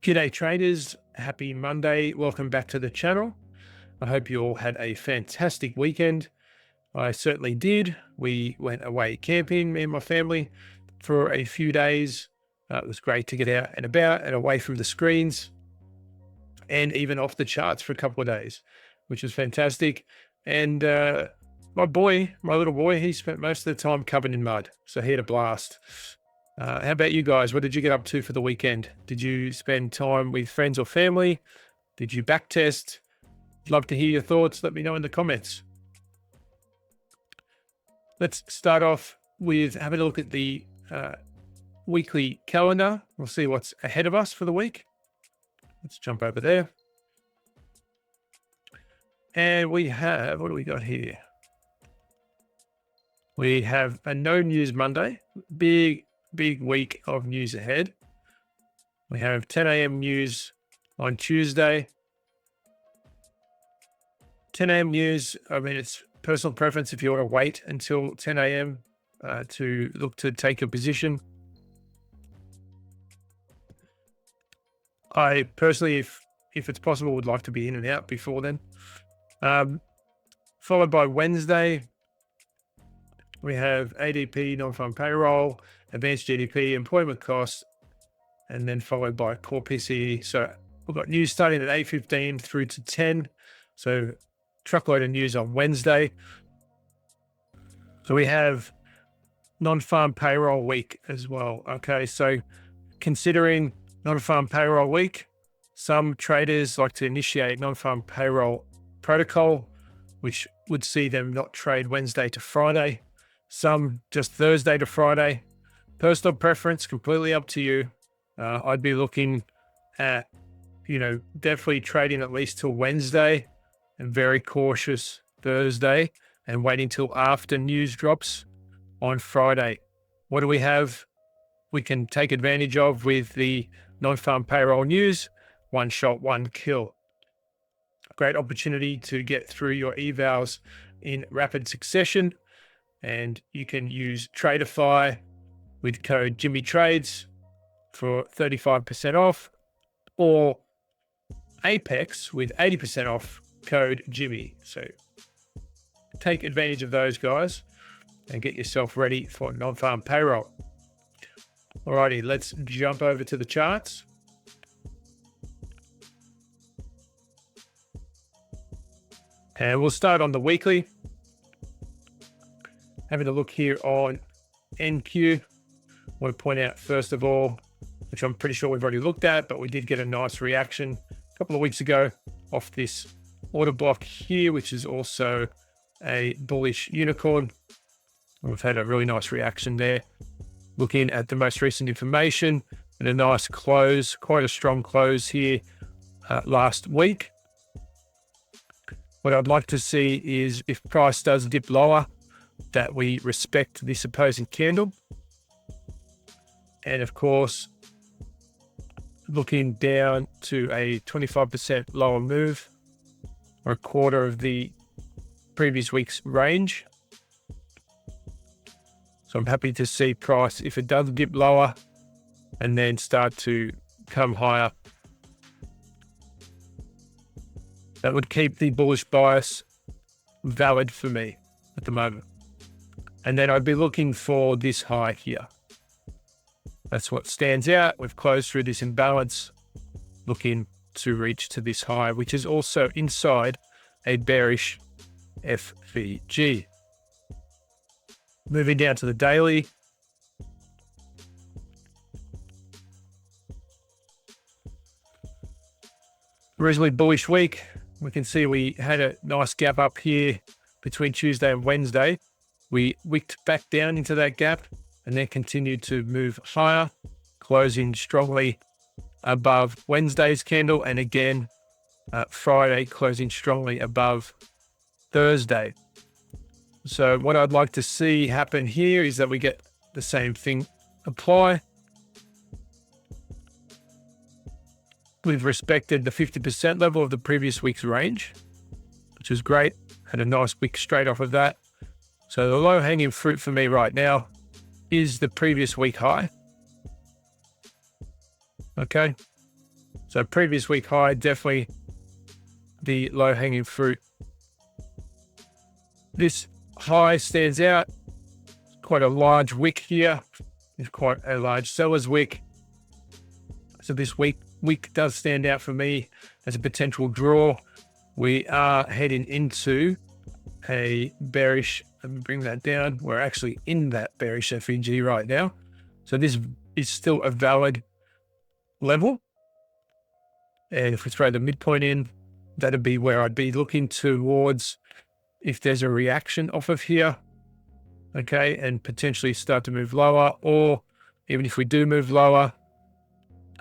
G'day traders, happy Monday. Welcome back to the channel. I hope you all had a fantastic weekend. I certainly did. We went away camping, me and my family, for a few days. It was great to get out and about and away from the screens and even off the charts for a couple of days, which was fantastic. And my little boy, he spent most of the time covered in mud. So he had a blast. How about you guys? What did you get up to for the weekend? Did you spend time with friends or family? Did you backtest? Love to hear your thoughts. Let me know in the comments. Let's start off with having a look at the weekly calendar. We'll see what's ahead of us for the week. Let's jump over there. And we have, what do we got here? We have a no news Monday. Big week of news ahead. We have 10 a.m. news on Tuesday. 10 a.m. news, I mean, it's personal preference if you want to wait until 10 a.m. To look to take a position. I personally, if it's possible, would like to be in and out before then. Followed by Wednesday, we have ADP, non-farm payroll, advanced GDP, employment costs, and then followed by core PCE. So we've got news starting at 8:15 through to 10. So truckload of news on Wednesday. So we have non-farm payroll week as well. Okay, so considering non-farm payroll week, some traders like to initiate non-farm payroll protocol, which would see them not trade Wednesday to Friday. Some just Thursday to Friday. Personal preference, completely up to you. I'd be looking at, definitely trading at least till Wednesday and very cautious Thursday and waiting till after news drops on Friday. What do we have? We can take advantage of with the non-farm payroll news. One shot, one kill. Great opportunity to get through your evals in rapid succession. And you can use Tradeify with code JimmyTrades for 35% off, or Apex with 80% off code Jimmy. So take advantage of those guys and get yourself ready for non-farm payroll. Alrighty, let's jump over to the charts. And we'll start on the weekly. Having a look here on NQ. I want to point out, first of all, which I'm pretty sure we've already looked at, but we did get a nice reaction a couple of weeks ago off this order block here, which is also a bullish unicorn. We've had a really nice reaction there. Looking at the most recent information and a nice close, quite a strong close here last week. What I'd like to see is if price does dip lower, that we respect this opposing candle. And of course, looking down to a 25% lower move or a quarter of the previous week's range. So I'm happy to see price, if it does dip lower and then start to come higher, that would keep the bullish bias valid for me at the moment. And then I'd be looking for this high here. That's what stands out. We've closed through this imbalance, looking to reach to this high, which is also inside a bearish FVG. Moving down to the daily. Reasonably bullish week. We can see we had a nice gap up here between Tuesday and Wednesday. We wicked back down into that gap and then continued to move higher, closing strongly above Wednesday's candle, and again Friday closing strongly above Thursday. So what I'd like to see happen here is that we get the same thing apply. We've respected the 50% level of the previous week's range, which is great. Had a nice wick straight off of that. So the low hanging fruit for me right now is the previous week high. Okay. So previous week high, definitely the low hanging fruit. This high stands out. Quite a large wick here. It's quite a large seller's wick. So this wick does stand out for me as a potential draw. We are heading into a bearish, let me bring that down. We're actually in that bearish FEG right now. So this is still a valid level. And if we throw the midpoint in, that'd be where I'd be looking towards if there's a reaction off of here. Okay, and potentially start to move lower, or even if we do move lower,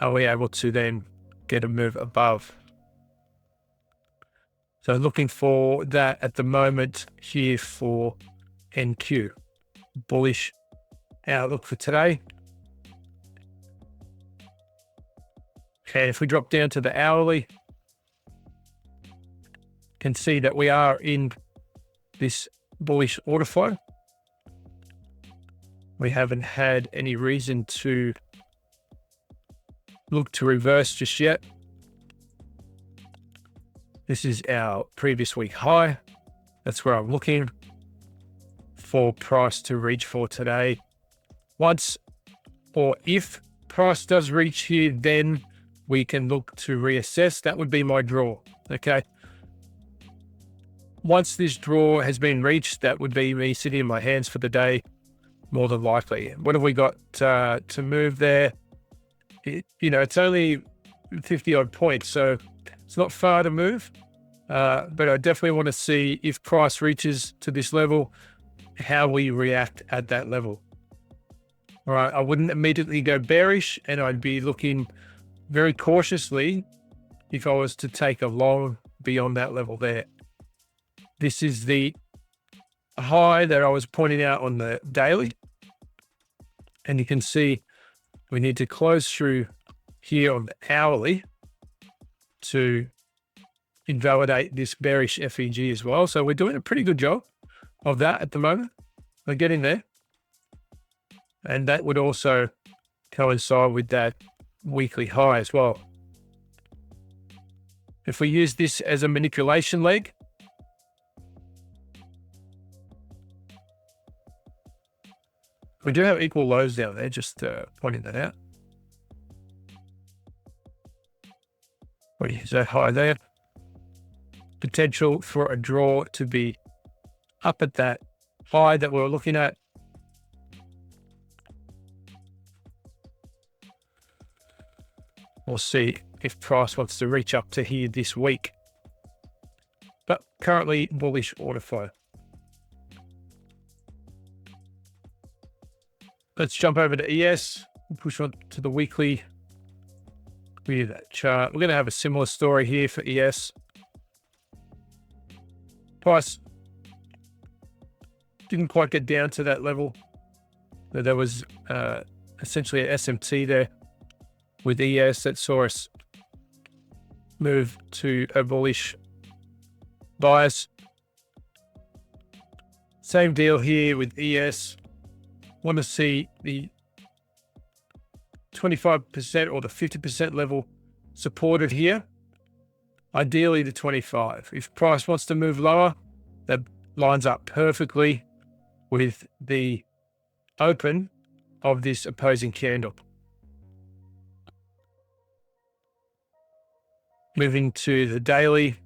are we able to then get a move above? So looking for that at the moment here for NQ. Bullish outlook for today. Okay, if we drop down to the hourly, can see that we are in this bullish order flow. We haven't had any reason to look to reverse just yet. This is our previous week high. That's where I'm looking for price to reach for today. Once or if price does reach here, then we can look to reassess. That would be my draw. Okay. Once this draw has been reached, that would be me sitting in my hands for the day, more than likely. What have we got to move there? It's only 50 odd points, so it's not far to move. But I definitely want to see if price reaches to this level, how we react at that level. All right, I wouldn't immediately go bearish, and I'd be looking very cautiously if I was to take a long beyond that level there. This is the high that I was pointing out on the daily. And you can see we need to close through here on the hourly to invalidate this bearish FEG as well. So we're doing a pretty good job of that at the moment. We're getting there. And that would also coincide with that weekly high as well. If we use this as a manipulation leg, we do have equal lows down there, just pointing that out. What is that high there? Potential for a draw to be up at that high that we're looking at. We'll see if price wants to reach up to here this week. But currently bullish order flow. Let's jump over to ES, push on to the weekly. Clear that chart. We're going to have a similar story here for ES. Price didn't quite get down to that level. But there was essentially an SMT there with ES that saw us move to a bullish bias. Same deal here with ES. Want to see the 25% or the 50% level supported here. Ideally the 25. If price wants to move lower, that lines up perfectly with the open of this opposing candle. Moving to the daily.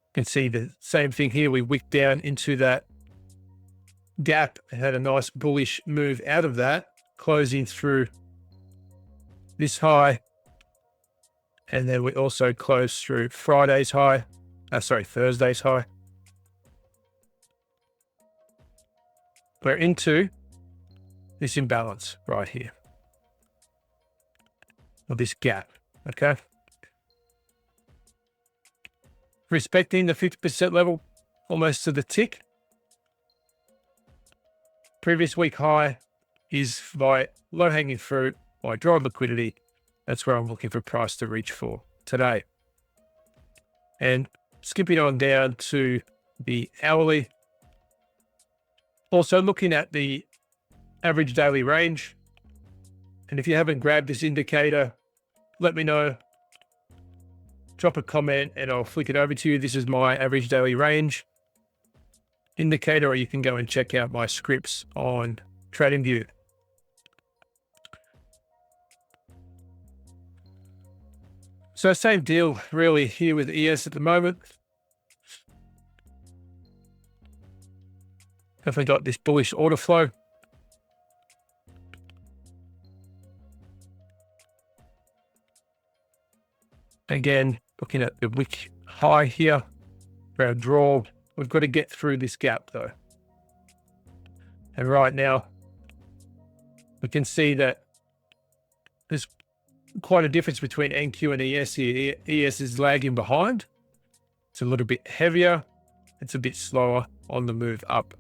You can see the same thing here. We wicked down into that gap and had a nice bullish move out of that, closing through this high. And then we also closed through Thursday's high. We're into this imbalance right here, or this gap, okay? Respecting the 50% level almost to the tick. Previous week high is by low hanging fruit, by drawn liquidity. That's where I'm looking for price to reach for today. And skipping on down to the hourly. Also looking at the average daily range. And if you haven't grabbed this indicator, let me know. Drop a comment and I'll flick it over to you. This is my average daily range indicator, or you can go and check out my scripts on TradingView. So same deal really here with ES at the moment. Definitely got this bullish order flow. Again, looking at the wick high here for our draw. We've got to get through this gap though. And right now, we can see that there's quite a difference between NQ and ES here. ES is lagging behind. It's a little bit heavier. It's a bit slower on the move up.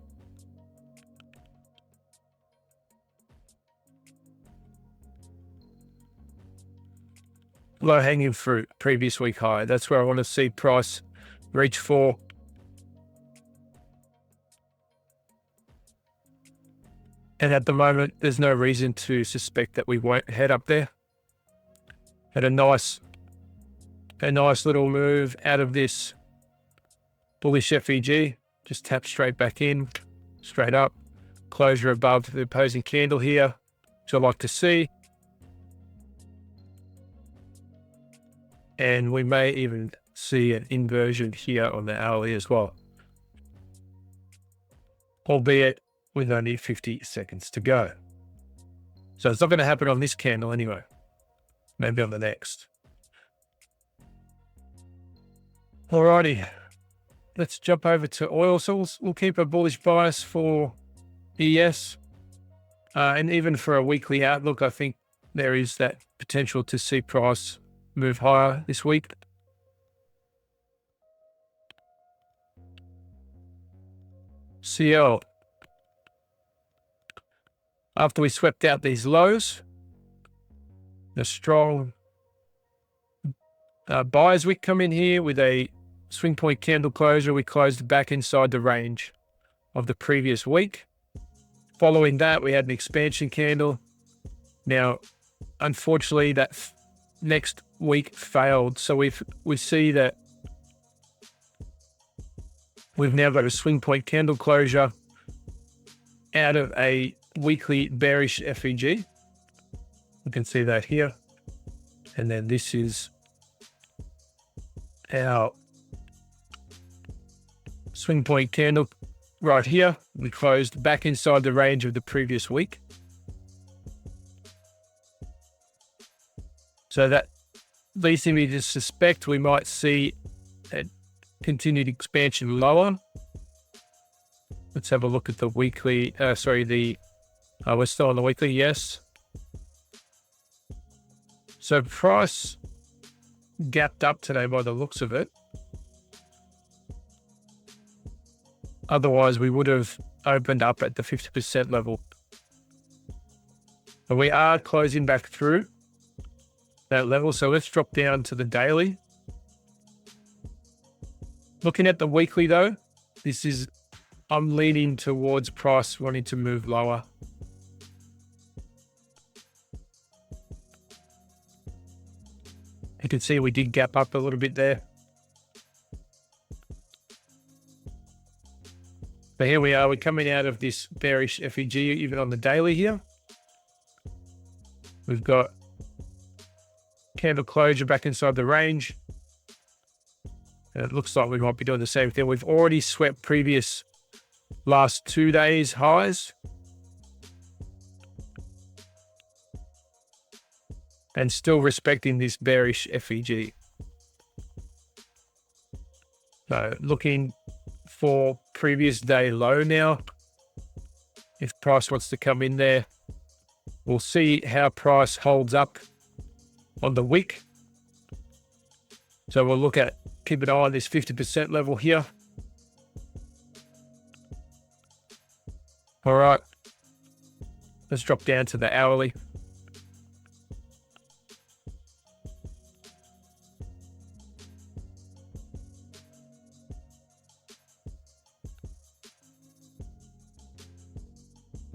Low hanging fruit, previous week high. That's where I want to see price reach for. And at the moment, there's no reason to suspect that we won't head up there. Had a nice little move out of this bullish FEG. Just tap straight back in, straight up. Closure above the opposing candle here, which I like to see. And we may even see an inversion here on the hourly as well, albeit with only 50 seconds to go. So it's not going to happen on this candle anyway, maybe on the next. Alrighty, let's jump over to oil. So we'll keep a bullish bias for ES, and even for a weekly outlook, I think there is that potential to see price move higher this week. CL. After we swept out these lows, the strong buyers wick come in here with a swing point candle closure. We closed back inside the range of the previous week. Following that, we had an expansion candle. Now, unfortunately, that next week failed. So we see that we've now got a swing point candle closure out of a weekly bearish FEG. You can see that here. And then this is our swing point candle right here. We closed back inside the range of the previous week. So that leads me to suspect we might see a continued expansion lower. Let's have a look at the weekly, we're still on the weekly, yes. So price gapped up today by the looks of it. Otherwise, we would have opened up at the 50% level. But we are closing back through that level. So let's drop down to the daily. Looking at the weekly though, I'm leaning towards price wanting to move lower. You can see we did gap up a little bit there. But here we are, we're coming out of this bearish FEG even on the daily here. We've got candle closure back inside the range. And it looks like we might be doing the same thing. We've already swept previous last 2 days highs. And still respecting this bearish FEG. So looking for previous day low now. If price wants to come in there, we'll see how price holds up on the wick. So we'll keep an eye on this 50% level here. All right, let's drop down to the hourly.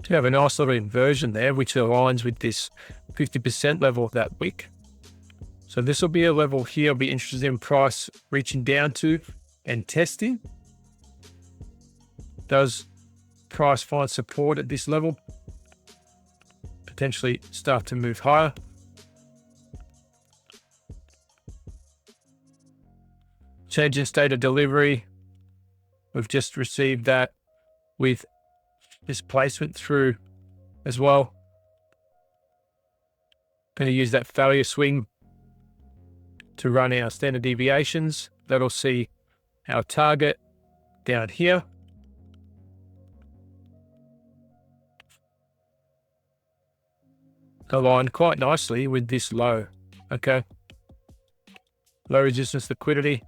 You have a nice little inversion there, which aligns with this 50% level of that wick. So this will be a level here. I'll be interested in price reaching down to and testing. Does price find support at this level? Potentially start to move higher. Change in state of delivery. We've just received that with displacement through as well. Going to use that failure swing to run our standard deviations. That'll see our target down here. Aligned quite nicely with this low. Okay. Low resistance liquidity.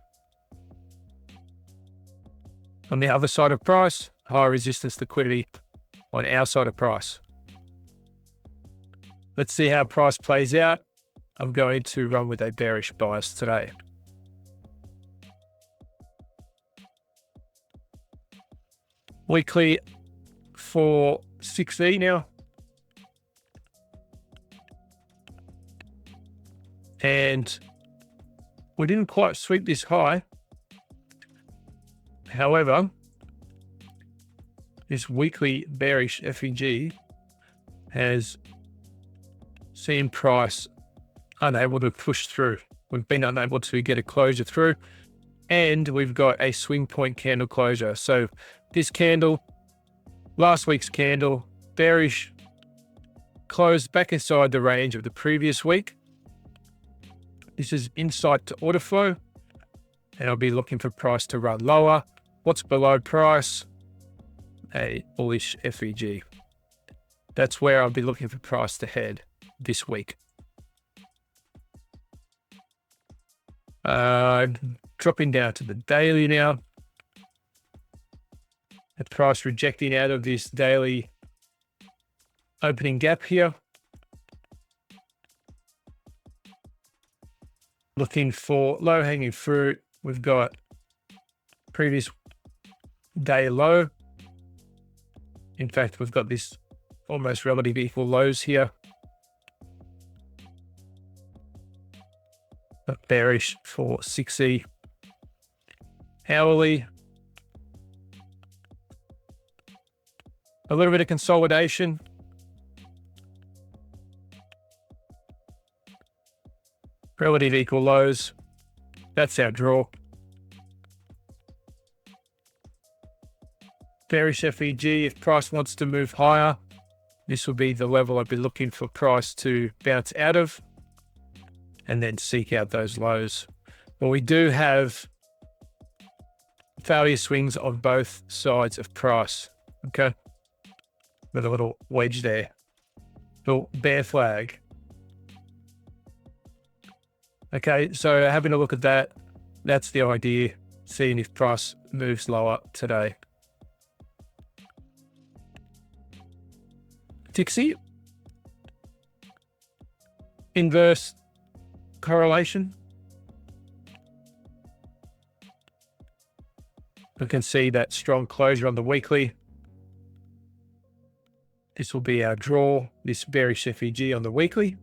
On the other side of price, high resistance liquidity on our side of price. Let's see how price plays out. I'm going to run with a bearish bias today. Weekly for 6E now. And we didn't quite sweep this high. However, this weekly bearish FEG has seen price unable to push through. We've been unable to get a closure through, and we've got a swing point candle closure. So this candle, last week's candle, bearish, closed back inside the range of the previous week. This is insight to order flow, and I'll be looking for price to run lower. What's below price? A bullish FEG. That's where I'll be looking for price to head this week. Dropping down to the daily now. The price rejecting out of this daily opening gap here. Looking for low-hanging fruit. We've got previous day low. In fact, we've got this almost relative equal lows here. But bearish for 6E. Hourly. A little bit of consolidation. Relative equal lows. That's our draw. Bearish FEG, if price wants to move higher, this will be the level I'd be looking for price to bounce out of and then seek out those lows. But we do have failure swings on both sides of price. Okay. With a little wedge there. Little bear flag. Okay, so having a look at that, that's the idea. Seeing if price moves lower today. Dixie. Inverse correlation. We can see that strong closure on the weekly. This will be our draw, this bearish FEG on the weekly.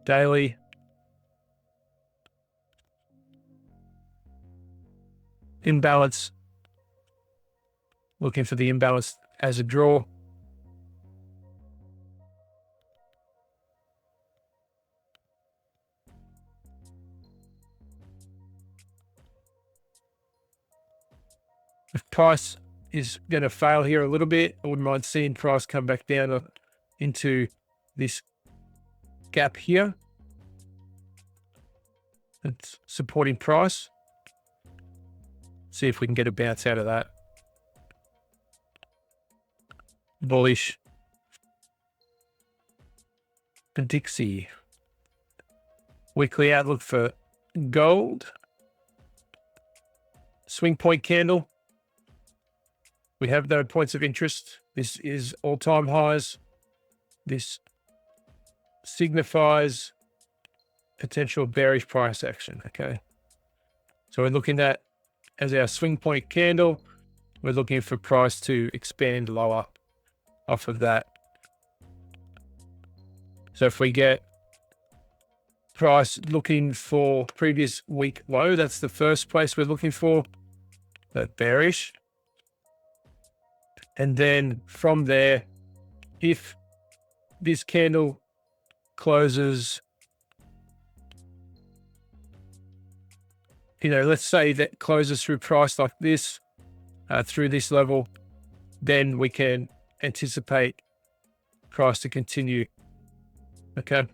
Daily. Imbalance. Looking for the imbalance as a draw. If price is going to fail here a little bit, I wouldn't mind seeing price come back down into this gap here. It's supporting price. See if we can get a bounce out of that. Bullish. Dixie. Weekly outlook for gold. Swing point candle. We have no points of interest. This is all-time highs. This signifies potential bearish price action, okay? So we're looking at, as our swing point candle, we're looking for price to expand lower off of that. So if we get price looking for previous week low, that's the first place we're looking for, that bearish. And then from there, if this candle closes, let's say that closes through price like this, through this level, then we can anticipate price to continue. Okay.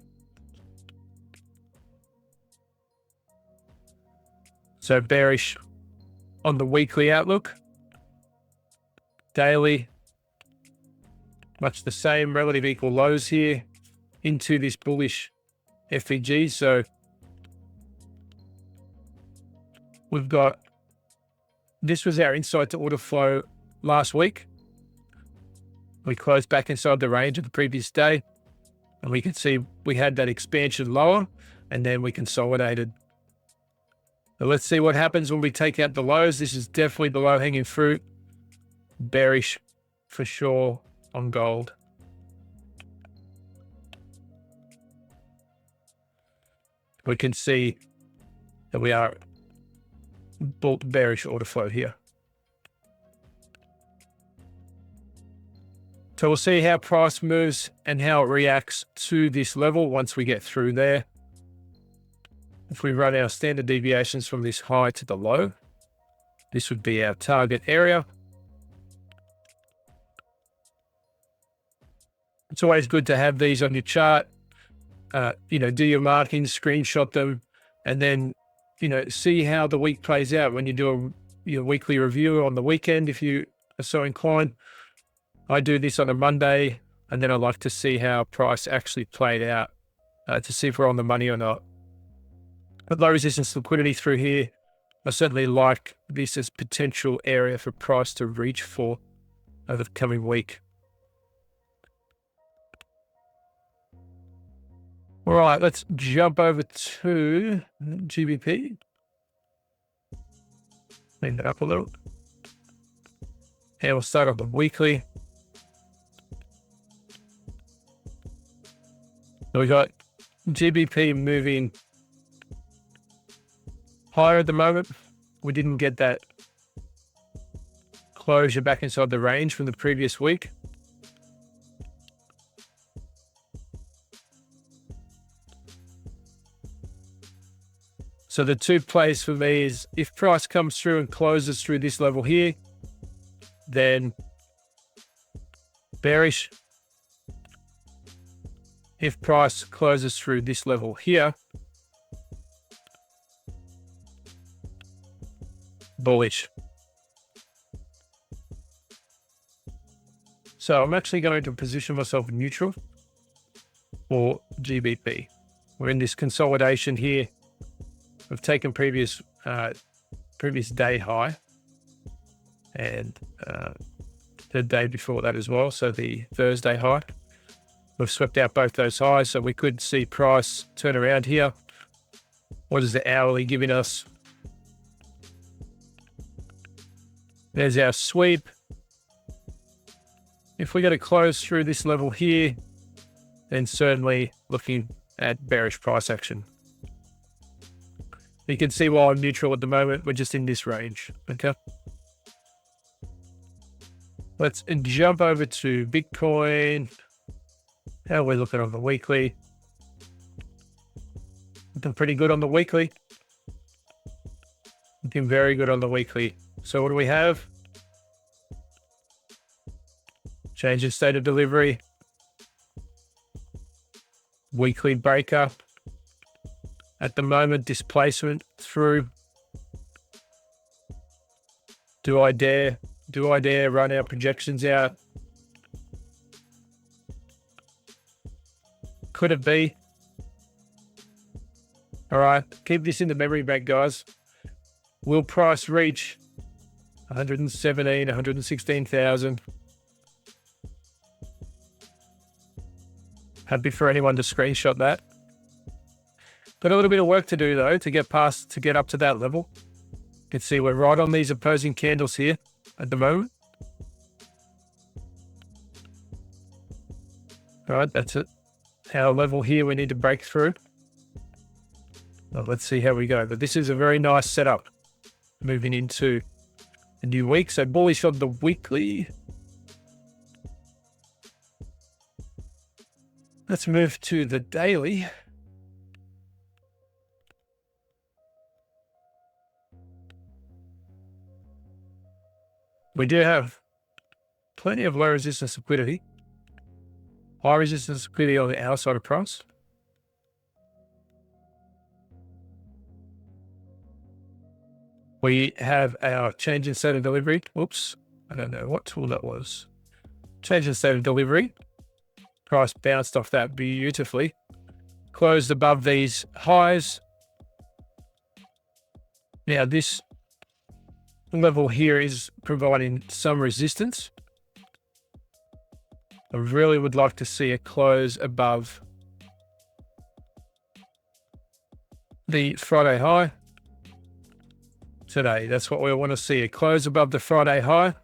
So bearish on the weekly outlook. Daily, much the same, relative equal lows here into this bullish FEG. So we've got, this was our insight to order flow last week. We closed back inside the range of the previous day, and we can see we had that expansion lower, and then we consolidated. So let's see what happens when we take out the lows. This is definitely the low hanging fruit. Bearish for sure on gold. We can see that we are bearish order flow here. So we'll see how price moves and how it reacts to this level once we get through there. If we run our standard deviations from this high to the low, this would be our target area. It's always good to have these on your chart. Do your markings, screenshot them, and then, see how the week plays out when you do your weekly review on the weekend, if you are so inclined. I do this on a Monday, and then I like to see how price actually played out to see if we're on the money or not. But low resistance liquidity through here, I certainly like this as potential area for price to reach for over the coming week. All right, let's jump over to GBP. Clean that up a little. And we'll start on the weekly. So we got GBP moving higher at the moment. We didn't get that closure back inside the range from the previous week. So the two plays for me is if price comes through and closes through this level here, then bearish. If price closes through this level here, bullish. So I'm actually going to position myself neutral for GBP. We're in this consolidation here. We've taken previous day high and the day before that as well. So the Thursday high, we've swept out both those highs. So we could see price turn around here. What is the hourly giving us? There's our sweep. If we get to close through this level here, then certainly looking at bearish price action. You can see why I'm neutral at the moment. We're just in this range. Okay. Let's jump over to Bitcoin. How are we looking on the weekly? Looking pretty good on the weekly. Looking very good on the weekly. So what do we have? Change in state of delivery. Weekly breaker. At the moment, displacement through. Do I dare run our projections out? Could it be? All right, keep this in the memory bank, guys. Will price reach 117, 116,000? Happy for anyone to screenshot that. Got a little bit of work to do though to get up to that level. You can see we're right on these opposing candles here at the moment. All right, that's it. our level here we need to break through. Well, let's see how we go. But this is a very nice setup moving into a new week. So bullish on the weekly. Let's move to the daily. We do have plenty of low resistance liquidity, high resistance liquidity on the outside of price. We have our change in state of delivery. Whoops, I don't know what tool that was. Change in state of delivery. Price bounced off that beautifully. Closed above these highs. Now this level here is providing some resistance. I really would like to see a close above the Friday high today. That's what we want to see, a close above the Friday high,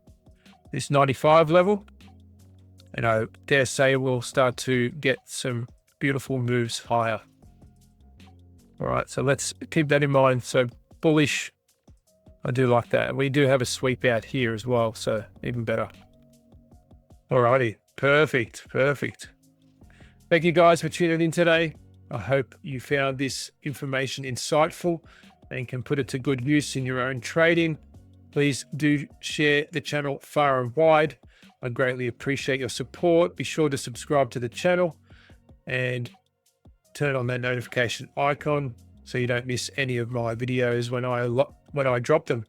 this 95 level. And I dare say we'll start to get some beautiful moves higher. All right, so let's keep that in mind. So bullish, I do like that. We do have a sweep out here as well, so even better. All righty, perfect. Thank you guys for tuning in today. I hope you found this information insightful and can put it to good use in your own trading. Please do share the channel far and wide. I greatly appreciate your support. Be sure to subscribe to the channel and turn on that notification icon so you don't miss any of my videos when I drop them.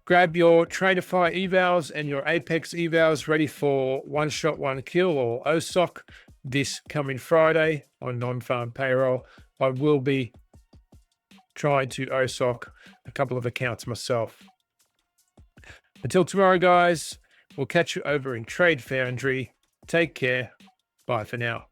Grab your Tradeify evals and your Apex evals ready for one shot, one kill or OSOC this coming Friday on non-farm payroll. I will be trying to OSOC a couple of accounts myself. Until tomorrow, guys, we'll catch you over in Trade Foundry. Take care. Bye for now.